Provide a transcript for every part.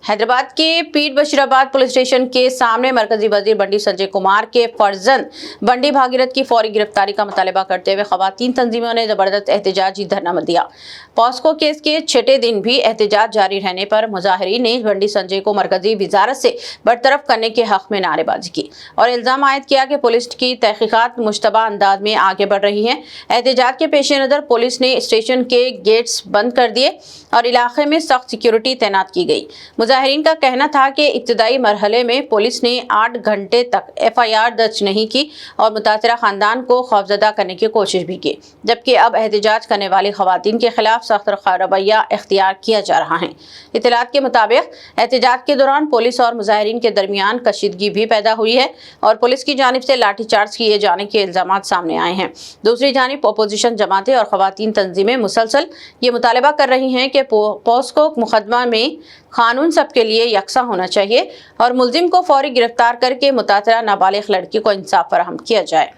हैदराबाद के पीर Bashirabad police station के सामने मरकजी वजीर बंडी संजय कुमार के फर्जंद बंडी भागीरथ की फौरी गिरफ्तारी का मुतालबा करते हुए खवातीन तंजीमों ने जबरदस्त एहतजाजी धरना दिया। पॉस्को केस के 6ठे दिन भी एहतजाज जारी रहने पर मुजाहिरीन ने बंडी संजय को मरकजी वजारत से बरतरफ करने के हक में नारेबाजी की और इल्जाम आयद किया कि पुलिस की तहकीकात मुश्तबा अंदाज में आगे बढ़ रही है। एहतजाज के पेश नज़र पुलिस ने स्टेशन के गेट्स बंद कर दिए और इलाके में सख्त सिक्योरिटी तैनात की गई। मुजाहिरीन का कहना था कि इब्तदाई मरहले में पुलिस ने 8 घंटे तक FIR दर्ज नहीं की और मुतासरा खानदान को खौफजदा करने की कोशिश भी की, जबकि अब एहतजाज करने वाली खवातीन के खिलाफ सख्त रवैया इख्तियार किया जा रहा है। इत्तलात के मुताबिक एहतजाज के दौरान पुलिस और मुजाहिरीन के दरमियान कशीदगी भी पैदा हुई है और पुलिस की जानिब से लाठीचार्ज किए जाने के इल्जाम सामने आए हैं। दूसरी जानिब अपोजिशन जमातें और खवातीन तंजीमें मुसलसल ये मुतालबा कर रही हैं कि पॉस्को मुकदमा में कानून सबके लिए यकसा होना चाहिए और मुलजिम को फौरी गिरफ्तार करके मुतासरा नाबालिग लड़की को इंसाफ फराहम किया जाए।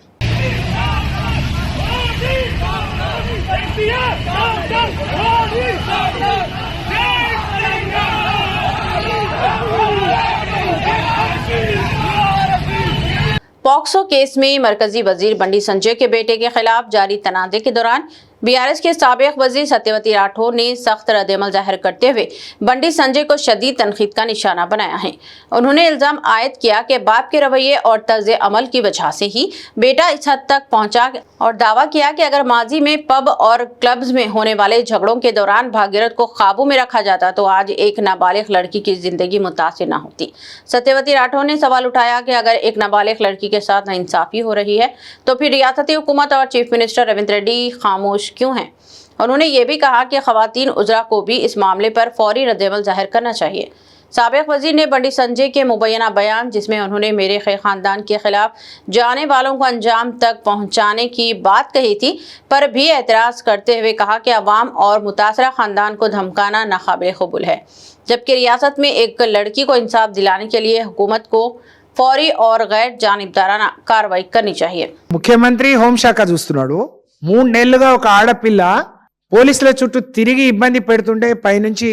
पॉक्सो केस में मरकजी वजीर बंडी संजय के बेटे के खिलाफ जारी तनाज़े के दौरान BRS के साबिक वजीर सत्यवती राठौर ने सख्त रद्द-ए-अमल जाहिर करते हुए बंडी संजय को शदीद तनकीद का निशाना बनाया है। उन्होंने इल्जाम आयद किया कि बाप के रवैये और तर्ज अमल की वजह से ही बेटा इस हद तक पहुंचा और दावा किया कि अगर माजी में पब और क्लब्स में होने वाले झगड़ों के दौरान भागीरथ को काबू में रखा जाता तो आज एक नाबालिग लड़की की जिंदगी मुतासिर न होती। सत्यवती राठौर ने सवाल उठाया कि अगर एक नाबालिग लड़की के साथ नाइंसाफी हो रही है तो फिर रियासती हुकूमत और चीफ मिनिस्टर रविंद्र रेड्डी खामोश क्यों हैं। उन्होंने ये भी कहा कि खवातीन उजरा को भी इस मामले पर फौरी रद्द-ए-अमल जाहिर करना चाहिए। साबिक वजीर ने बंडी संजय के मुबैना बयान, जिसमें उन्होंने मेरे खानदान के खिलाफ जाने वालों को अंजाम तक पहुंचाने की बात कही थी, पर भी एतराज़ करते हुए कहा कि अवाम और मुतासरा खानदान को धमकाना नाकाबिल कबूल है, जबकि रियासत में एक लड़की को इंसाफ दिलाने के लिए हुकूमत को फौरी और गैर जानिबदाराना कार्रवाई करनी चाहिए। मुख्यमंत्री होमशाఖ చూస్తున్నాడు 3 నెలలుగా ఒక ఆడపిల్ల పోలీసుల చుట్టూ తిరిగి ఇబ్బంది పెడుతుంటే పైనుంచి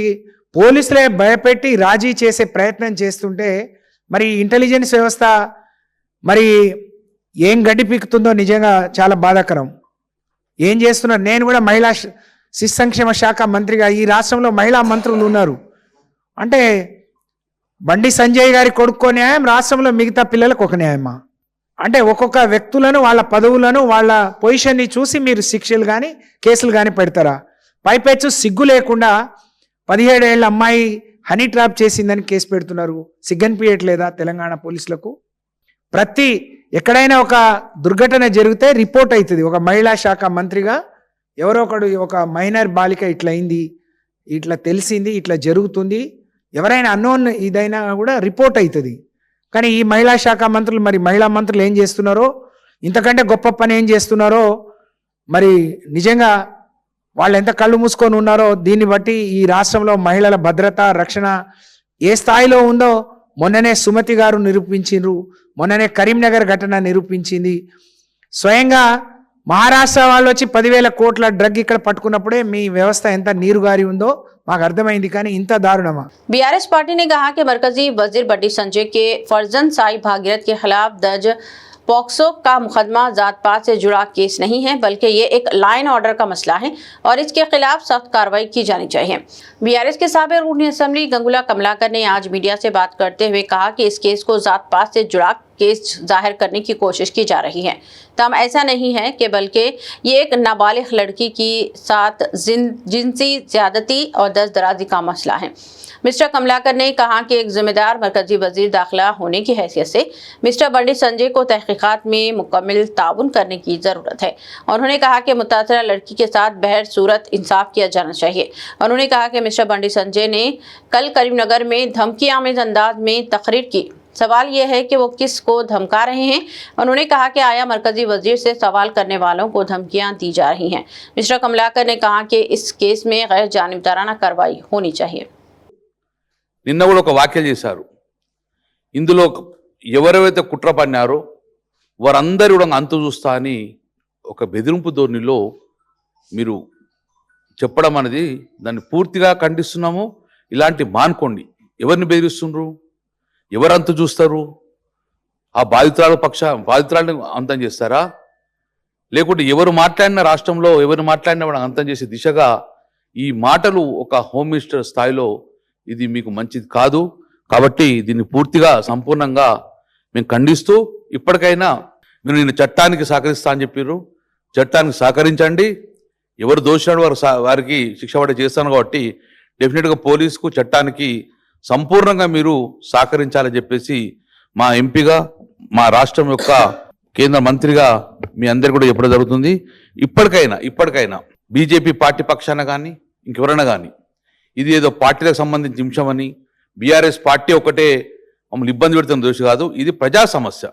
పోలీసులే భయపెట్టి రాజీ చేసే ప్రయత్నం చేస్తుంటే మరి ఇంటెలిజెన్స్ వ్యవస్థ మరి ఏం గడ్డి పీకుతుందో నిజంగా చాలా బాధాకరం। ఏం చేస్తున్నారు? నేను కూడా మహిళా శిశు సంక్షేమ శాఖ మంత్రిగా ఈ రాష్ట్రంలో మహిళా మంత్రులు ఉన్నారు అంటే బండి సంజయ్ గారి కొడుకో న్యాయం, రాష్ట్రంలో మిగతా పిల్లలకు ఒక న్యాయమా? అంటే ఒక్కొక్క వ్యక్తులను వాళ్ళ పదవులను వాళ్ళ పొజిషన్ని చూసి మీరు శిక్షలు కానీ కేసులు కానీ పెడతారా? పైపెచ్చు సిగ్గు లేకుండా 17 ఏళ్ల అమ్మాయి హనీ ట్రాప్ చేసిందని కేసు పెడుతున్నారు। సిగ్గనిపించట్లేదా తెలంగాణ పోలీసులకు? ప్రతి ఎక్కడైనా ఒక దుర్ఘటన జరిగితే రిపోర్ట్ అవుతుంది। ఒక మహిళా శాఖ మంత్రిగా ఎవరో ఒకడు ఒక మైనర్ బాలిక ఇట్లా అయింది, ఇట్లా తెలిసింది, ఇట్లా జరుగుతుంది, ఎవరైనా అన్నోన్ ఇదైనా కూడా రిపోర్ట్ అవుతుంది। కానీ ఈ మహిళా శాఖ మంత్రులు మరి మహిళా మంత్రులు ఏం చేస్తున్నారో, ఇంతకంటే గొప్ప పని ఏం చేస్తున్నారో, మరి నిజంగా వాళ్ళు ఎంత కళ్ళు మూసుకొని ఉన్నారో దీన్ని బట్టి ఈ రాష్ట్రంలో మహిళల భద్రత రక్షణ ఏ స్థాయిలో ఉందో మొన్ననే సుమతి గారు నిరూపించారు, మొన్ననే కరీంనగర్ ఘటన నిరూపించింది। స్వయంగా మహారాష్ట్ర వాళ్ళు వచ్చి 10,000 కోట్ల డ్రగ్ ఇక్కడ పట్టుకున్నప్పుడే మీ వ్యవస్థ ఎంత నీరుగారి ఉందో మాకు అర్థమైంది, కానీ ఇంత దారుణమా? BRS पार्टी ने कहा कि मरकजी वजीर बंडी संजय के फर्जंद साई भागीरथ के खिलाफ दर्ज पॉक्सो का मुकदमा जात पात से जुड़ा केस नहीं है, बल्कि ये एक लाइन ऑर्डर का मसला है और इसके खिलाफ सख्त कार्रवाई की जानी चाहिए। BRS के साबिक रुकन असेंबली गंगुला कमलाकर ने आज मीडिया से बात करते हुए कहा कि इस केस को जात पात से जुड़ा केस जाहिर करने की कोशिश की जा रही है। तब ऐसा नहीं है कि बल्कि ये एक नाबालिग लड़की के साथ जिनसी ज्यादती और दस्तदराजी का मसला है। मिस्टर कमलाकर ने कहा कि एक जिम्मेदार मरकजी वजीर दाखिला होने की हैसियत से मिस्टर बंडी संजय को तहकीकात में मुकम्मल ताउन करने की ज़रूरत है। उन्होंने कहा कि मुतासरा लड़की के साथ बहर सूरत इंसाफ किया जाना चाहिए। उन्होंने कहा कि मिस्टर बंडी संजय ने कल करीमनगर में धमकी आमेज अंदाज में तकरीर की। सवाल यह है कि वो किस को धमका रहे हैं। उन्होंने कहा कि आया मरकजी वजीर से सवाल करने वालों को धमकियां दी जा रही हैं। मिस्टर कमलाकर ने कहा कि इस केस में गैर जानिबदाराना कार्रवाई होनी चाहिए। నిన్న కూడా ఒక వ్యాఖ్యలు చేశారు, ఇందులో ఎవరెవరైతే కుట్ర పన్నారో వారందరూ కూడా అంతు చూస్తా అని ఒక బెదిరింపు ధోరణిలో మీరు చెప్పడం అనేది దాన్ని పూర్తిగా ఖండిస్తున్నాము। ఇలాంటి మానుకోండి, ఎవరిని బెదిరిస్తుండ్రు? ఎవరు అంతు చూస్తారు? ఆ బాధితురాలను అంతం చేస్తారా? లేకుంటే ఎవరు మాట్లాడిన రాష్ట్రంలో ఎవరు మాట్లాడినా వాడు అంతం చేసే దిశగా ఈ మాటలు ఒక హోమ్ మినిస్టర్ స్థాయిలో ఇది మీకు మంచిది కాదు. కాబట్టి దీన్ని పూర్తిగా సంపూర్ణంగా మేము ఖండిస్తూ ఇప్పటికైనా మీరు నేను చట్టానికి సహకరిస్తా అని చెప్పారు. చట్టానికి సహకరించండి. ఎవరు దోషినాడు వారికి శిక్ష పడే చేస్తాను కాబట్టి డెఫినెట్గా పోలీసుకు చట్టానికి సంపూర్ణంగా మీరు సహకరించాలని చెప్పేసి మా ఎంపీగా మా రాష్ట్రం యొక్క కేంద్ర మంత్రిగా మీ అందరు కూడా చెప్పడం జరుగుతుంది. ఇప్పటికైనా బీజేపీ పార్టీ పక్షాన కానీ ఇంకెవరైనా కానీ ఇది ఏదో పార్టీలకు సంబంధించిన అంశమని బీఆర్ఎస్ పార్టీ ఒకటే మమ్మల్ని ఇబ్బంది పెడుతున్న దోషి కాదు. ఇది ప్రజా సమస్య.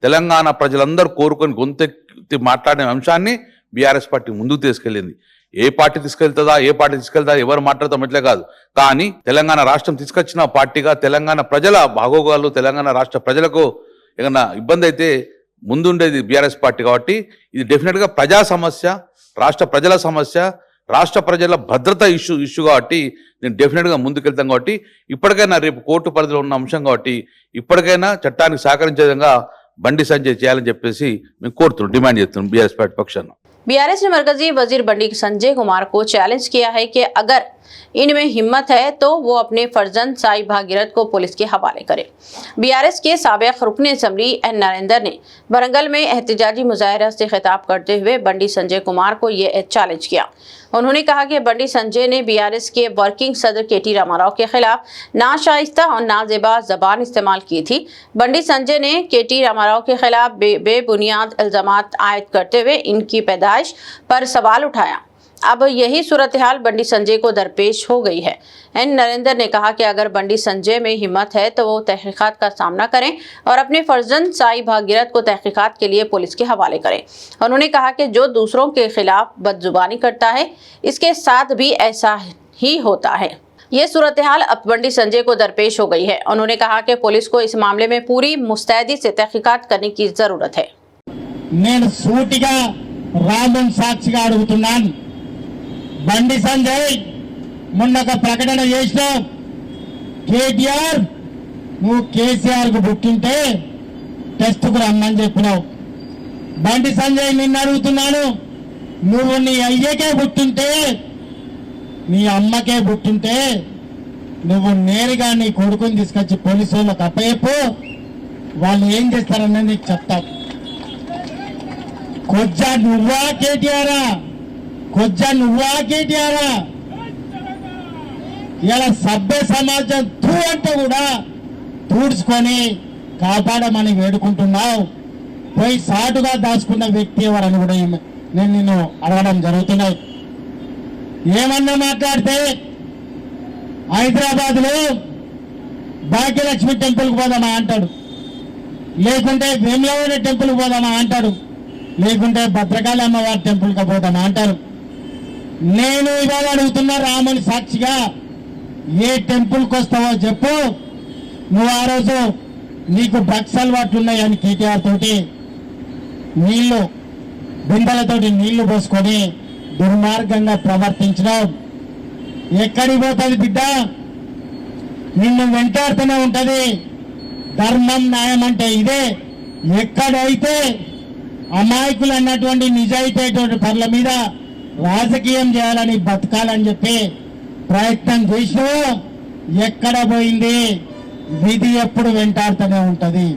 తెలంగాణ ప్రజలందరూ కోరుకొని గొంతెత్తి మాట్లాడిన అంశాన్ని బీఆర్ఎస్ పార్టీ ముందుకు తీసుకెళ్ళింది. ఏ పార్టీ తీసుకెళ్తా ఎవరు మాట్లాడతాం ఇట్లే కాదు. కానీ తెలంగాణ రాష్ట్రం తీసుకొచ్చిన పార్టీగా తెలంగాణ ప్రజల బాగోగాలు తెలంగాణ రాష్ట్ర ప్రజలకు ఏదైనా ఇబ్బంది అయితే ముందుండేది బీఆర్ఎస్ పార్టీ. కాబట్టి ఇది డెఫినెట్గా ప్రజా సమస్య, రాష్ట్ర ప్రజల సమస్య, రాష్ట్ర ప్రజల భద్రత ఇష్యూ కాబట్టి నేను డెఫినెట్గా ముందుకెళ్తాం. కాబట్టి ఇప్పటికైనా రేపు కోర్టు పరిధిలో ఉన్న అంశం కాబట్టి ఇప్పటికైనా చట్టానికి సహకరించే విధంగా బండి సంజయ్ చేయాలని చెప్పేసి మేము కోరుతున్నాం, డిమాండ్ చేస్తున్నాం బీఆర్ఎస్ పార్టీ పక్షాన. बीआरएस ने मरकजी वजीर बंडी संजय कुमार को चैलेंज किया है कि अगर इनमें हिम्मत है तो वो अपने फर्जंद साई भागीरथ को पुलिस के हवाले करे। बीआरएस के साबिक रुकन असम्बली एन नरेंद्र ने वरंगल में एहतजाजी मुजाहरा से खिताब करते हुए बंडी संजय कुमार को ये चैलेंज किया। उन्होंने कहा कि बंडी संजय ने बीआरएस के वर्किंग सदर केटी रामाराव के खिलाफ नाशाइस्ता और नाजेबा जबान इस्तेमाल की थी। बंडी संजय ने केटी रामाराव के खिलाफ बेबुनियाद इल्जामात आयद करते हुए इनकी पैदाइश पर सवाल उठाया। अब यही सूरत हाल बंडी संजय को दरपेश हो गई है। एन नरेंद्र ने कहा कि अगर बंडी संजय में हिम्मत है तो वो तहकीकात का सामना करें और अपने फर्जंद साई भागीरथ को तहकीकात के लिए पुलिस के हवाले करें। उन्होंने कहा कि जो दूसरों के खिलाफ बदजुबानी करता है इसके साथ भी ऐसा ही होता है। ये सूरत हाल अब बंडी संजय को दरपेश हो गई है। उन्होंने कहा कि पुलिस को इस मामले में पूरी मुस्तैदी से तहकीकात करने की जरूरत है। నేను సూటిగా రామన్ సాక్షిగా అడుగుతున్నాను, బండి సంజయ్ మొన్న ఒక ప్రకటన చేసినావు, కేటీఆర్ నువ్వు కేసీఆర్ కు పుట్టింటే టెస్ట్ కు రమ్మని చెప్పినావు. బండి సంజయ్ నిన్ను అడుగుతున్నాను, నువ్వు నీ అయ్యకే పుట్టింటే నీ అమ్మకే పుట్టింటే నువ్వు నేరుగా నీ కొడుకుని తీసుకొచ్చి పోలీసు వాళ్ళకి అప్పయ్యప్పు, వాళ్ళు ఏం చేస్తారన్నది నీకు చెప్తావు. కొజ్జా నువ్వా కేటీఆరా, కొజ్జా నువ్వా కేటీఆరా? ఇలా సభ్య సమాజం తూ అంటే కూడా తూడ్చుకొని కాపాడమని వేడుకుంటున్నావు. పోయి సాటుగా దాచుకున్న వ్యక్తి ఎవరని కూడా నేను నిన్ను అడగడం జరుగుతున్నాయి. ఏమన్నా మాట్లాడితే హైదరాబాద్ లో భాగ్యలక్ష్మి టెంపుల్కి పోదామా అంటాడు, లేకుంటే వేములవాడ టెంపుల్కి పోదామా అంటాడు, లేకుంటే భద్రకాళి అమ్మవారి టెంపుల్కి పోదామా అంటారు. నేను ఇవాళ అడుగుతున్నా రాముని సాక్షిగా, ఏ టెంపుల్కి వస్తావో చెప్పు. నువ్వు ఆ రోజు నీకు డ్రగ్స్ అలవాట్లు ఉన్నాయని కేటీఆర్ తోటి నీళ్లు బిందెలతోటి నీళ్లు పోసుకొని దుర్మార్గంగా ప్రవర్తించినావు. ఎక్కడికి పోతుంది బిడ్డ? నిన్ను వెంటాడుతూనే ఉంటది. ధర్మం న్యాయం అంటే ఇదే. ఎక్కడైతే అమాయకులు అన్నటువంటి నిజాయితీ పనుల మీద రాజకీయం చేయాలని బతకాలని చెప్పి ప్రయత్నం చేసినావు. ఎక్కడ పోయింది? విధి ఎప్పుడు వెంటాడుతూనే ఉంటది.